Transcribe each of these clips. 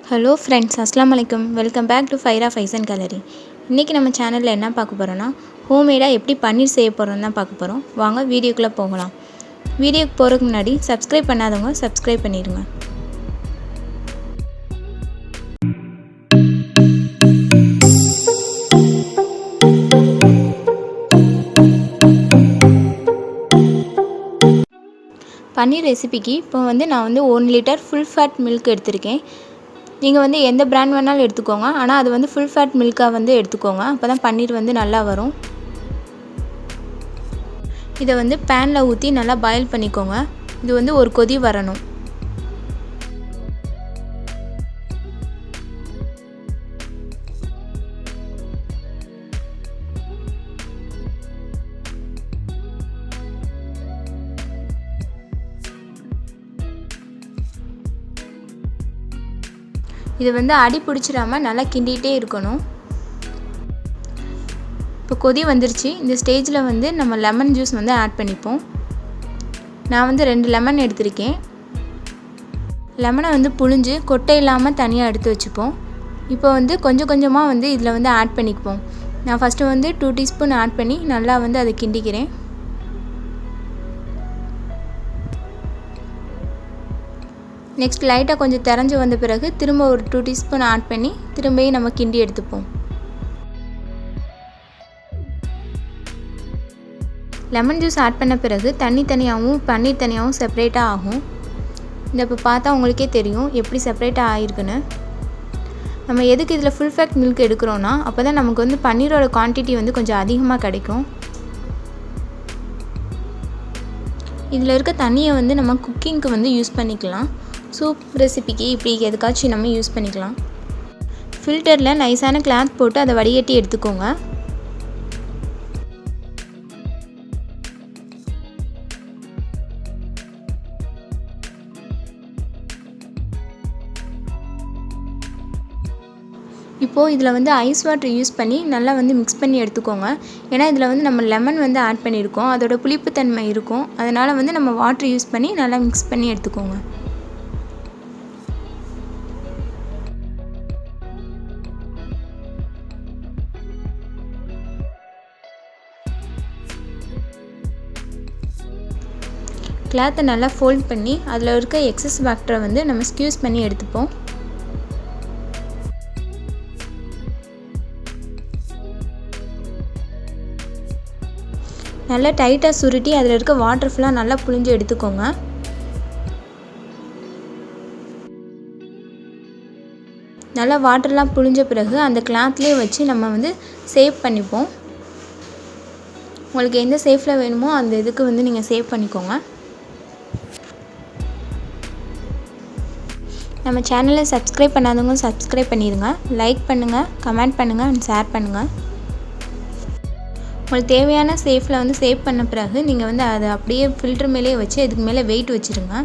Hello friends, அஸ்ஸலாமு அலைக்கும். Welcome back to Fyra Faizan gallery. இன்றைக்கி நம்ம சேனலில் என்ன பார்க்க போகிறோன்னா, ஹோம்மேடாக எப்படி பன்னீர் செய்ய போகிறோன்னு தான் பார்க்க போகிறோம். வாங்க வீடியோக்குள்ளே போகலாம். வீடியோக்கு போகிறதுக்கு முன்னாடி சப்ஸ்கிரைப் பண்ணாதவங்க சப்ஸ்கிரைப் பண்ணிடுங்க. பன்னீர் ரெசிபிக்கு இப்போ நான் 1 லிட்டர் ஃபுல் ஃபேட் மில்க் எடுத்திருக்கேன். நீங்கள் எந்த பிராண்ட் வேணாலும் எடுத்துக்கோங்க, ஆனால் அது ஃபுல் ஃபேட் மில்காக எடுத்துக்கோங்க. அப்போ தான் பன்னீர் நல்லா வரும். இதை பேனில் ஊற்றி நல்லா பாயில் பண்ணிக்கோங்க. இது ஒரு கொதி வரணும். இது அடி பிடிச்சிடாமல் நல்லா கிண்டிகிட்டே இருக்கணும். இப்போ கொதி வந்துருச்சு. இந்த ஸ்டேஜில் நம்ம லெமன் ஜூஸ் ஆட் பண்ணிப்போம். நான் 2 லெமன் எடுத்திருக்கேன். லெமனை புழிஞ்சு கொட்டை இல்லாமல் தனியாக எடுத்து வச்சுப்போம். இப்போ கொஞ்சம் கொஞ்சமாக இதில் ஆட் பண்ணிப்போம். நான் ஃபஸ்ட்டு 2 டீஸ்பூன் ஆட் பண்ணி நல்லா அதை கிண்டிக்கிறேன். நெக்ஸ்ட் லைட்டாக கொஞ்சம் திறஞ்சு வந்த பிறகு திரும்ப ஒரு 2 டீஸ்பூன் ஆட் பண்ணி திரும்பியும் நம்ம கிண்டி எடுத்துப்போம். லெமன் ஜூஸ் ஆட் பண்ண பிறகு தண்ணி தனியாகவும் பன்னீர் தனியாகவும் செப்பரேட்டாக ஆகும். இப்போ பார்த்தா உங்களுக்கே தெரியும் எப்படி செப்பரேட்டாக ஆகிருக்குன்னு. நம்ம எதுக்கு இதில் ஃபுல் ஃபேட் மில்க் எடுக்கிறோன்னா, அப்போ தான் நமக்கு பன்னீரோட குவான்டிட்டி கொஞ்சம் அதிகமாக கிடைக்கும். இதில் இருக்க தண்ணியை நம்ம குக்கிங்க்கு யூஸ் பண்ணிக்கலாம். சூப் ரெசிபிக்கு இப்படி எதுக்காச்சும் நம்ம யூஸ் பண்ணிக்கலாம். ஃபில்டரில் நைஸான கிளாத் போட்டு அதை வடிகட்டி எடுத்துக்கோங்க. இப்போது இதில் ஐஸ் வாட்டர் யூஸ் பண்ணி நல்லா மிக்ஸ் பண்ணி எடுத்துக்கோங்க. ஏன்னா இதில் நம்ம லெமன் ஆட் பண்ணியிருக்கோம், அதோட புளிப்புத்தன்மை இருக்கும். அதனால் நம்ம வாட்டர் யூஸ் பண்ணி நல்லா மிக்ஸ் பண்ணி எடுத்துக்கோங்க. கிளாத்தை நல்லா ஃபோல்ட் பண்ணி அதில் இருக்க எக்ஸஸ் வாட்டரை நம்ம ஸ்க்யூஸ் பண்ணி எடுத்துப்போம். நல்லா டைட்டாக சுருட்டி அதில் இருக்க வாட்டர் ஃபுல்லாக நல்லா புழிஞ்சு எடுத்துக்கோங்க. நல்லா வாட்டர்லாம் புழிஞ்ச பிறகு அந்த கிளாத்லேயே வச்சு நம்ம சேவ் பண்ணிப்போம். உங்களுக்கு எந்த சேஃபில் வேணுமோ அந்த இதுக்கு நீங்கள் சேவ் பண்ணிக்கோங்க. நம்ம சேனலை சப்ஸ்கிரைப் பண்ணாதவங்க சப்ஸ்கிரைப் பண்ணிடுங்க. லைக் பண்ணுங்கள், கமெண்ட் பண்ணுங்கள் அண்ட் ஷேர் பண்ணுங்கள். உங்களுக்கு தேவையான சேஃபில் சேவ் பண்ண பிறகு நீங்கள் அதை அப்படியே ஃபில்டர் மேலே வச்சு இதுக்கு மேலே வெயிட் வச்சுருங்க.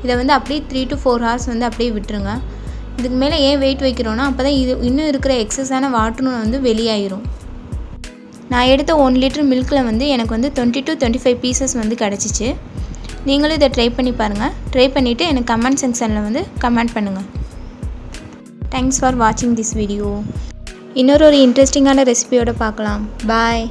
இதை அப்படியே 3 to 4 hours அப்படியே விட்டுருங்க. இதுக்கு மேலே ஏன் வெயிட் வைக்கிறோன்னா, அப்போ தான் இது இன்னும் இருக்கிற எக்ஸஸான வாட்டரும் வெளியாயிரும். நான் எடுத்த 1 லிட்டர் மில்கில் எனக்கு 20 to 25 பீசஸ் கிடச்சிச்சு. நீங்களும் இதை ட்ரை பண்ணி பாருங்கள். ட்ரை பண்ணிவிட்டு எனக்கு கமெண்ட் செக்ஷனில் கமெண்ட் பண்ணுங்கள். தேங்க்ஸ் ஃபார் வாட்சிங் திஸ் வீடியோ. இன்னொரு இன்ட்ரெஸ்டிங்கான ரெசிபியோடு பார்க்கலாம். பாய்.